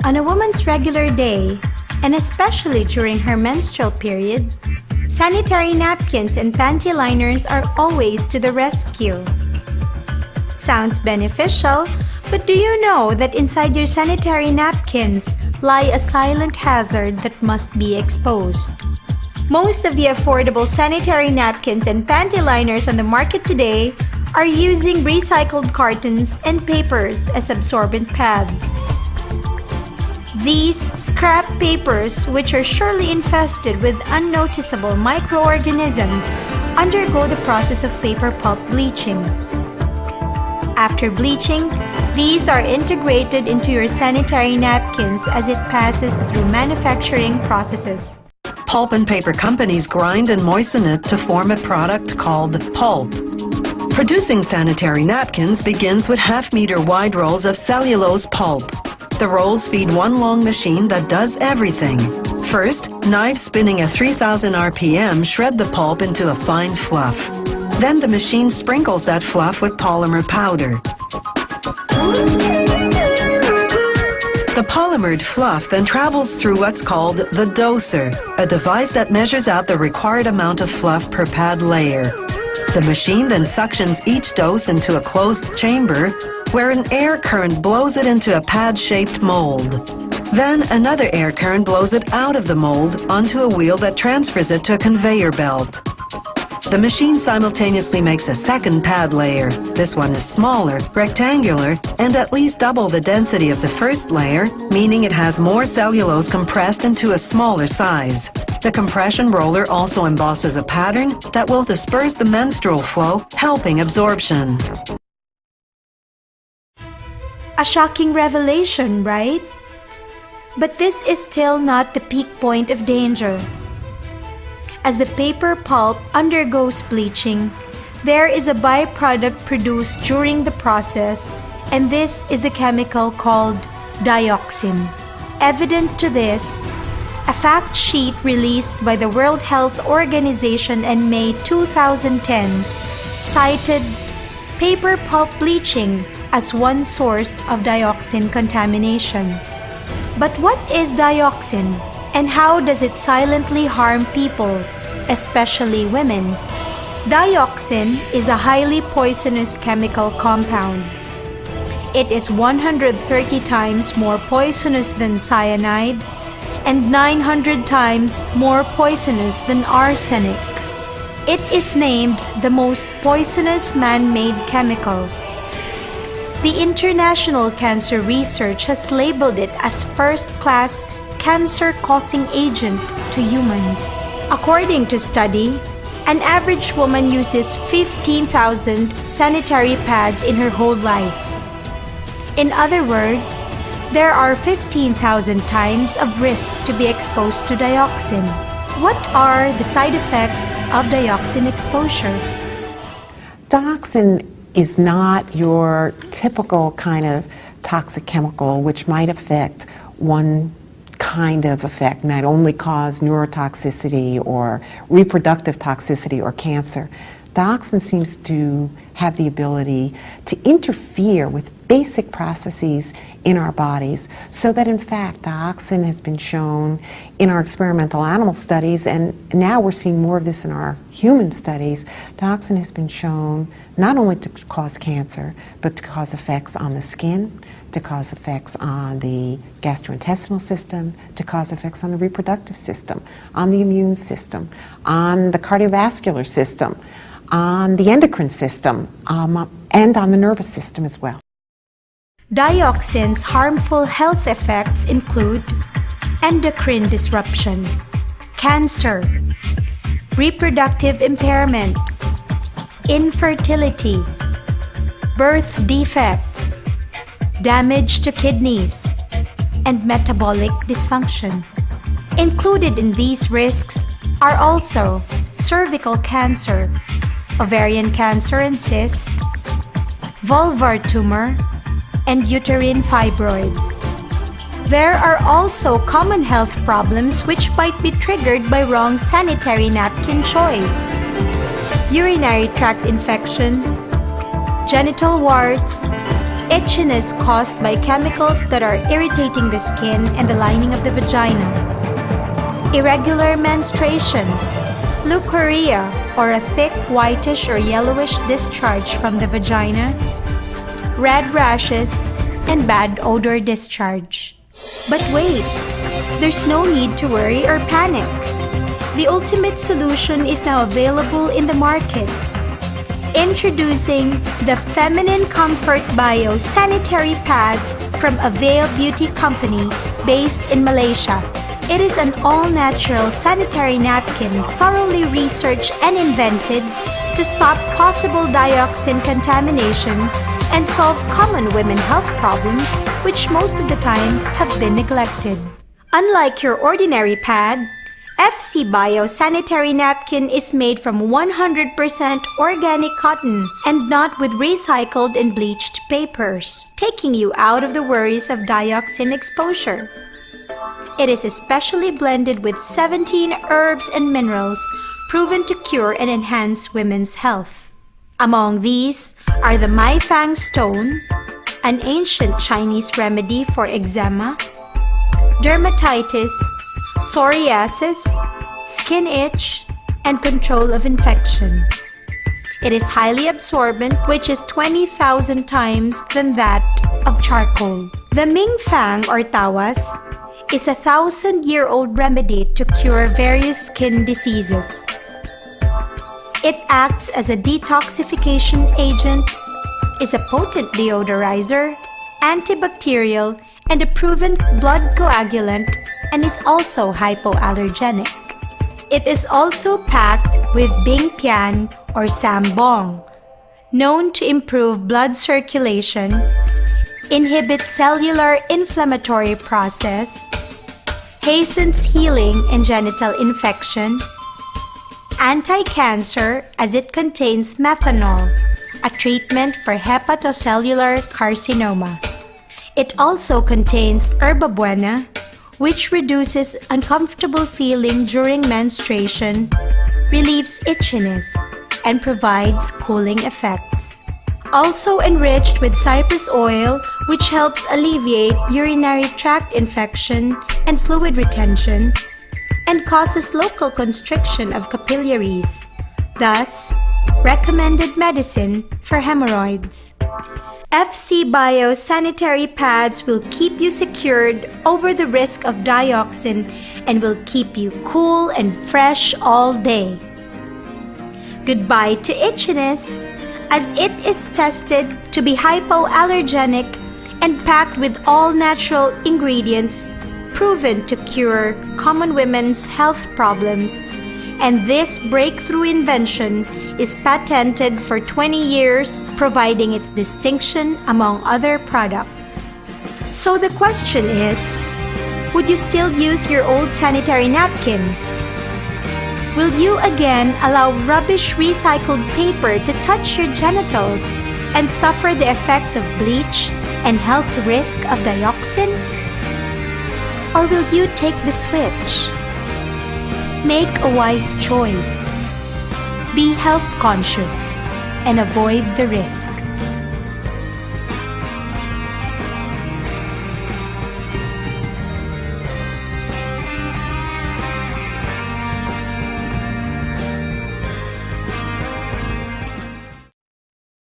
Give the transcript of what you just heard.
On a woman's regular day, and especially during her menstrual period, sanitary napkins and panty liners are always to the rescue. Sounds beneficial, but do you know that inside your sanitary napkins lie a silent hazard that must be exposed? Most of the affordable sanitary napkins and panty liners on the market today are using recycled cartons and papers as absorbent pads. These scrap papers, which are surely infested with unnoticeable microorganisms, undergo the process of paper pulp bleaching. After bleaching, these are integrated into your sanitary napkins as it passes through manufacturing processes. Pulp and paper companies grind and moisten it to form a product called pulp. Producing sanitary napkins begins with half-meter wide rolls of cellulose pulp. The rolls feed one long machine that does everything. First, knives spinning at 3000 RPM shred the pulp into a fine fluff. Then the machine sprinkles that fluff with polymer powder. The polymered fluff then travels through what's called the doser, a device that measures out the required amount of fluff per pad layer. The machine then suctions each dose into a closed chamber, where an air current blows it into a pad-shaped mold. Then another air current blows it out of the mold onto a wheel that transfers it to a conveyor belt. The machine simultaneously makes a second pad layer. This one is smaller, rectangular, and at least double the density of the first layer, meaning it has more cellulose compressed into a smaller size. The compression roller also embosses a pattern that will disperse the menstrual flow, helping absorption. A shocking revelation, right? But this is still not the peak point of danger. As the paper pulp undergoes bleaching, there is a byproduct produced during the process, and this is the chemical called dioxin. Evident to this, a fact sheet released by the World Health Organization in May 2010 cited paper pulp bleaching as one source of dioxin contamination. But what is dioxin, and how does it silently harm people, especially women? Dioxin is a highly poisonous chemical compound. It is 130 times more poisonous than cyanide and 900 times more poisonous than arsenic. It is named the most poisonous man-made chemical. The International Cancer Research has labeled it as first-class cancer-causing agent to humans. According to study, an average woman uses 15,000 sanitary pads in her whole life. In other words, there are 15,000 times of risk to be exposed to dioxin. What are the side effects of dioxin exposure? Dioxin is not your typical kind of toxic chemical which might affect one kind of effect, might only cause neurotoxicity or reproductive toxicity or cancer. Dioxin seems to have the ability to interfere with basic processes in our bodies, so that in fact dioxin has been shown in our experimental animal studies, and now we're seeing more of this in our human studies. Dioxin has been shown not only to cause cancer, but to cause effects on the skin, to cause effects on the gastrointestinal system, to cause effects on the reproductive system, on the immune system, on the cardiovascular system, on the endocrine system, and on the nervous system as well. Dioxin's harmful health effects include endocrine disruption, cancer, reproductive impairment, infertility, birth defects, damage to kidneys, and metabolic dysfunction. Included in these risks are also cervical cancer, ovarian cancer and cyst, vulvar tumor, and uterine fibroids. There are also common health problems which might be triggered by wrong sanitary napkin choice: urinary tract infection, genital warts, Itchiness caused by chemicals that are irritating the skin and the lining of the vagina. Irregular menstruation. Leukorrhea, or a thick whitish or yellowish discharge from the vagina. Red rashes, and bad odor discharge. But wait, there's no need to worry or panic. The ultimate solution is now available in the market. Introducing the Feminine Comfort Bio Sanitary Pads from Avail Beauty Company based in Malaysia. It is an all-natural sanitary napkin thoroughly researched and invented to stop possible dioxin contamination and solve common women health problems which most of the time have been neglected. Unlike your ordinary pad, FC Bio Sanitary Napkin is made from 100% organic cotton and not with recycled and bleached papers, taking you out of the worries of dioxin exposure. It is especially blended with 17 herbs and minerals proven to cure and enhance women's health. Among these are the Mai Fang stone, an ancient Chinese remedy for eczema, dermatitis, psoriasis, skin itch, and control of infection. It is highly absorbent, which is 20,000 times than that of charcoal. The Ming Fang or Tawas is a 1,000-year-old remedy to cure various skin diseases. It acts as a detoxification agent, is a potent deodorizer, antibacterial, and a proven blood coagulant, and is also hypoallergenic. It is also packed with Bing Pian or Sambong, known to improve blood circulation, inhibit cellular inflammatory process, hastens healing in genital infection, anti-cancer as it contains methanol, a treatment for hepatocellular carcinoma. It also contains herba buena, which reduces uncomfortable feeling during menstruation, relieves itchiness, and provides cooling effects. Also enriched with cypress oil, which helps alleviate urinary tract infection and fluid retention, and causes local constriction of capillaries, thus recommended medicine for hemorrhoids. FC Bio Sanitary Pads will keep you secured over the risk of dioxin and will keep you cool and fresh all day. Goodbye to itchiness, as it is tested to be hypoallergenic and packed with all natural ingredients proven to cure common women's health problems, and this breakthrough invention is patented for 20 years, providing its distinction among other products. So the question is, would you still use your old sanitary napkin? Will you again allow rubbish recycled paper to touch your genitals and suffer the effects of bleach and health risk of dioxin? Or will you take the switch? Make a wise choice. Be health conscious and avoid the risk.